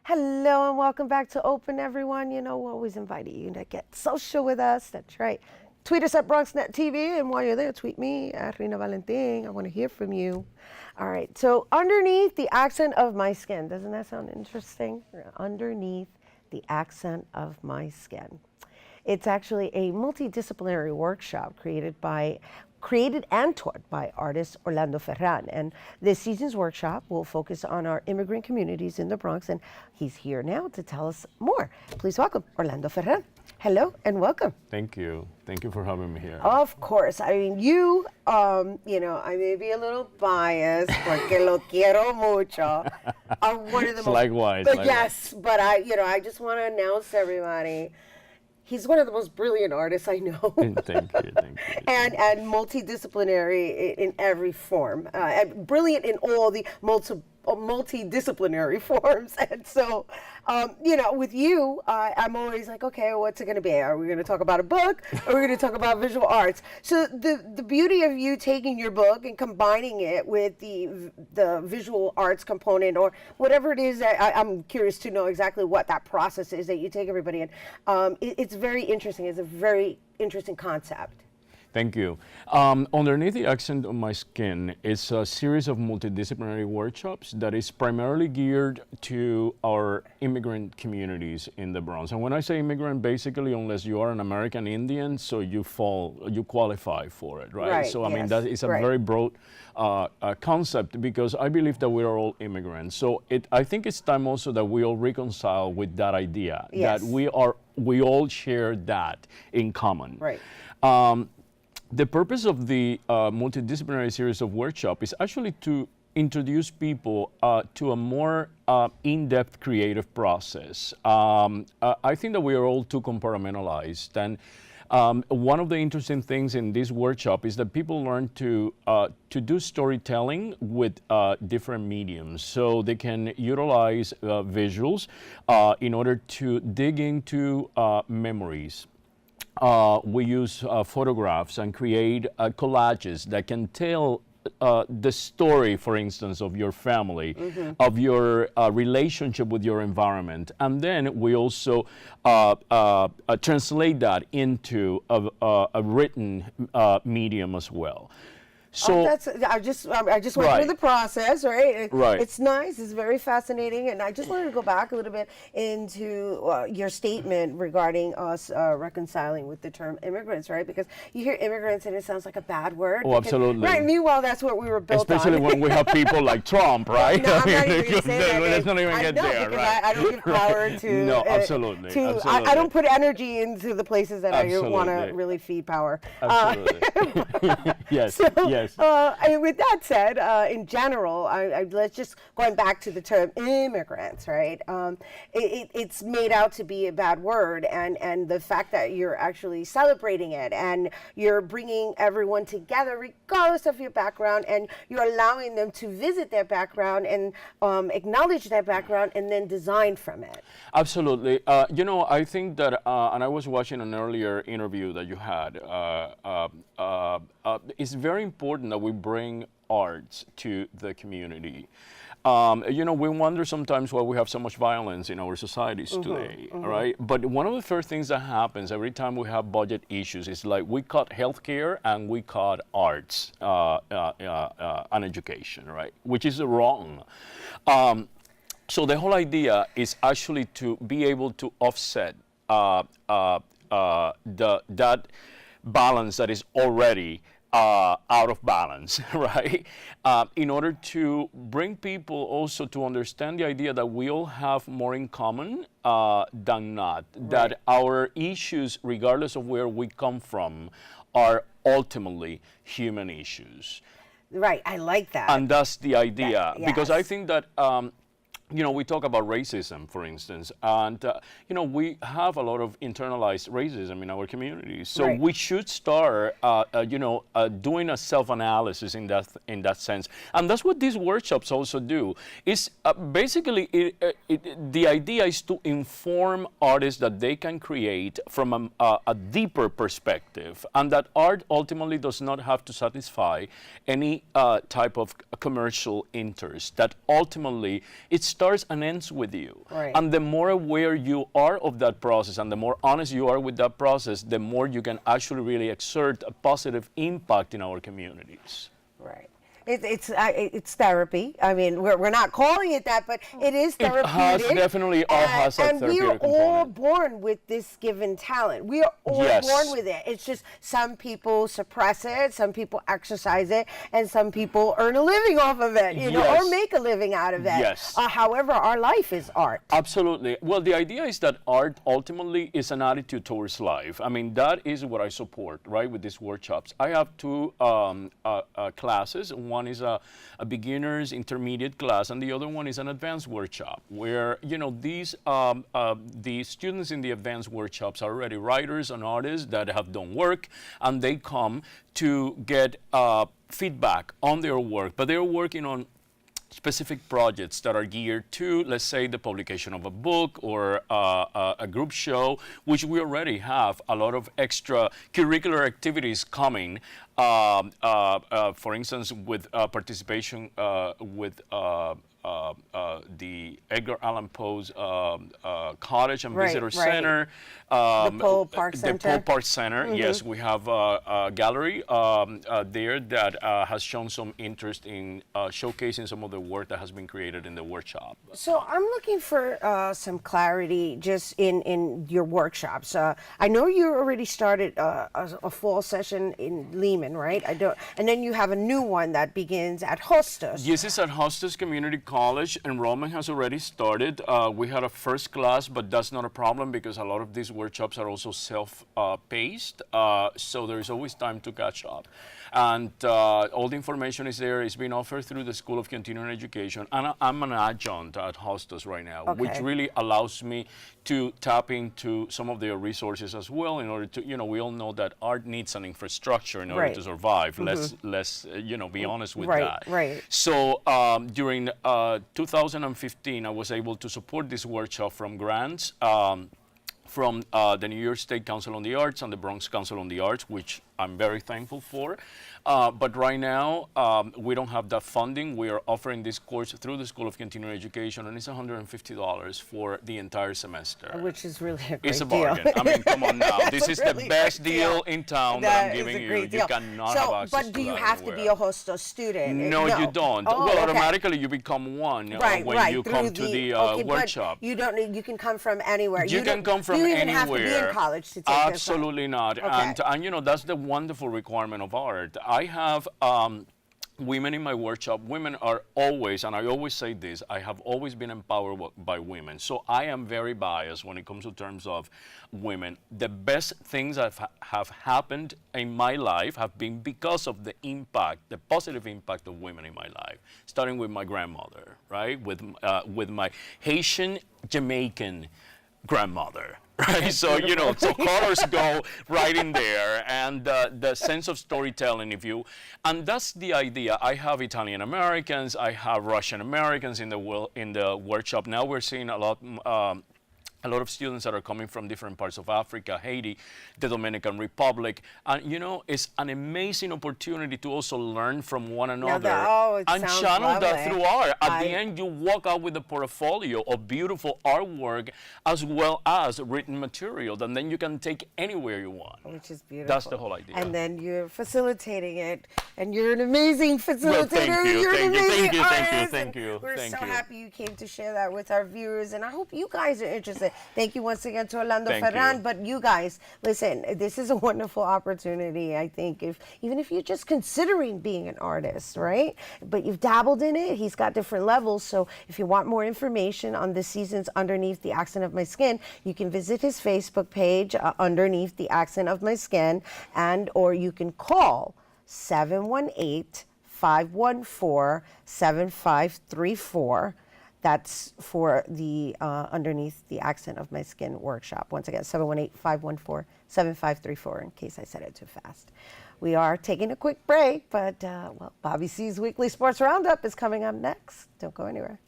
Hello and welcome back to Open, everyone. You know, we always invite you to get social with us. That's right. Tweet us at BronxNet TV, and while you're there, tweet me at Rina Valentin. I want to hear from you. All right, so underneath the accent of my skin, doesn't that sound interesting? Underneath the accent of my skin. It's actually a multidisciplinary workshop created and taught by artist Orlando Ferrand. And this season's workshop will focus on our immigrant communities in the Bronx, and he's here now to tell us more. Please welcome Orlando Ferrand. Hello and welcome. Thank you. Thank you for having me here. Of course. I mean, you know, I may be a little biased porque lo quiero mucho. Are one of the most, Likewise. but yes, but I just want to announce to everybody, he's one of the most brilliant artists I know. Thank you. And multidisciplinary in every form. And brilliant in all the multidisciplinary forms. And so, with you, I'm always like, okay, what's it going to be? Are we going to talk about a book? Or are we going to talk about visual arts? So the beauty of you taking your book and combining it with the visual arts component, or whatever it is that I'm curious to know exactly what that process is that you take everybody in. It's very interesting. It's a very interesting concept. Thank you. Underneath the accent of my skin is a series of multidisciplinary workshops that is primarily geared to our immigrant communities in the Bronx. And when I say immigrant, basically, unless you are an American Indian, so you qualify for it, right? So I mean, that is a very broad concept, because I believe that we are all immigrants. So I think it's time also that we all reconcile with that idea, that we all share that in common. Right. The purpose of the multidisciplinary series of workshops is actually to introduce people to a more in-depth creative process. I think that we are all too compartmentalized, and one of the interesting things in this workshop is that people learn to do storytelling with different mediums. So they can utilize visuals in order to dig into memories. We use photographs and create collages that can tell the story, for instance, of your family, of your relationship with your environment. And then we also translate that into a written medium as well. So I just went through the process, right? It's nice. It's very fascinating, and I just wanted to go back a little bit into your statement regarding us reconciling with the term immigrants, right? Because you hear immigrants and it sounds like a bad word. Oh, absolutely. Right. Meanwhile, that's what we were built Especially on. when we have people like Trump, right? No, I'm not even going to say that. Let's not even get there, right? I don't give power to. No, absolutely. I don't put energy into the places that I want to really feed power. Absolutely. Yes. Yes. With that said, in general, let's just going back to the term immigrants, right? It's made out to be a bad word, and the fact that you're actually celebrating it and you're bringing everyone together, regardless of your background, and you're allowing them to visit their background and acknowledge their background and then design from it. Absolutely. I think that, and I was watching an earlier interview that you had, it's very important that we bring arts to the community. We wonder sometimes why we have so much violence in our societies today, right? But one of the first things that happens every time we have budget issues is like we cut healthcare and we cut arts and education, right? Which is wrong. So the whole idea is actually to be able to offset that balance that is already out of balance, right? In order to bring people also to understand the idea that we all have more in common than not, that our issues, regardless of where we come from, are ultimately human issues. Right, I like that. And that's the idea, because I think that we talk about racism, for instance, and we have a lot of internalized racism in our communities. So we should start, doing a self-analysis in that sense, and that's what these workshops also do. Is basically the idea is to inform artists that they can create from a deeper perspective, and that art ultimately does not have to satisfy any type of commercial interest. That ultimately it's starts and ends with you. Right. And the more aware you are of that process and the more honest you are with that process, the more you can actually really exert a positive impact in our communities. Right. It's therapy. I mean, we're not calling it that, but it is therapeutic. It has definitely all has a and we are therapeutic all component. born with this given talent. We are all Yes. born with it. It's just some people suppress it, some people exercise it, and some people earn a living off of it, you know, Yes. or make a living out of it. Yes. However, our life is art. Absolutely. Well, the idea is that art ultimately is an attitude towards life. I mean, that is what I support, right, with these workshops. I have two classes. One is a beginner's intermediate class, and the other one is an advanced workshop, where, you know, these the students in the advanced workshops are already writers and artists that have done work, and they come to get feedback on their work, but they're working on specific projects that are geared to, let's say, the publication of a book or a group show, which we already have a lot of extra curricular activities coming. For instance, with participation with the Edgar Allan Poe's Cottage and Visitor Center. The Poe Park Center. The Poe Park Center, yes. We have a gallery there that has shown some interest in showcasing some of the work that has been created in the workshop. So I'm looking for some clarity just in your workshops. I know you already started a fall session in Lehman, right? And then you have a new one that begins at Hostos. Yes, it's at Hostos Community College. Enrollment has already started. We had a first class, but that's not a problem because a lot of these workshops are also self-paced, so there's always time to catch up. And all the information is there. It's being offered through the School of Continuing Education. And I'm an adjunct at Hostos right now, which really allows me to tap into some of their resources as well in order to, you know, we all know that art needs an infrastructure in order to survive. Let's you know, be honest with that. Right. So during 2015, I was able to support this workshop from grants from the New York State Council on the Arts and the Bronx Council on the Arts, which I'm very thankful for. But right now, we don't have that funding. We are offering this course through the School of Continuing Education, and it's $150 for the entire semester. Which is really a great It's a bargain. deal. I mean, come on now. This is really the best great deal in town that I'm giving you. You cannot have access But do to you that have to be a anywhere. Hostos student? No, you don't. Oh, well, okay. automatically you become one when you come to the workshop. But you don't. You can come from anywhere. You can come from you anywhere. even have to be in college to take Absolutely not. Okay. And you know, that's the wonderful requirement of art. I have women in my workshop. Women are always, and I always say this, I have always been empowered by women. So I am very biased when it comes to terms of women. The best things that have happened in my life have been because of the impact, the positive impact of women in my life. Starting with my grandmother, right? With my Haitian Jamaican grandmother. Right, so you know, so colors go right in there, and the sense of storytelling, and that's the idea. I have Italian Americans, I have Russian Americans in the workshop. Now we're seeing a lot of students that are coming from different parts of Africa, Haiti, the Dominican Republic. And, you know, it's an amazing opportunity to also learn from one another and channel that through art. At the end, you walk out with a portfolio of beautiful artwork as well as written material, and then you can take anywhere you want. Which is beautiful. That's the whole idea. And then you're facilitating it, and you're an amazing facilitator. Well, thank you, you're an amazing artist. thank you. We're so happy you came to share that with our viewers, and I hope you guys are interested. Thank you once again to Orlando Ferrand. But you guys, listen, this is a wonderful opportunity, I think, even if you're just considering being an artist, right? But you've dabbled in it. He's got different levels. So if you want more information on this season's Underneath the Accent of My Skin, you can visit his Facebook page, Underneath the Accent of My Skin, or you can call 718-514-7534. That's for the Underneath the Accent of My Skin workshop. Once again, 718-514-7534, in case I said it too fast. We are taking a quick break, but Bobby C's Weekly Sports Roundup is coming up next. Don't go anywhere.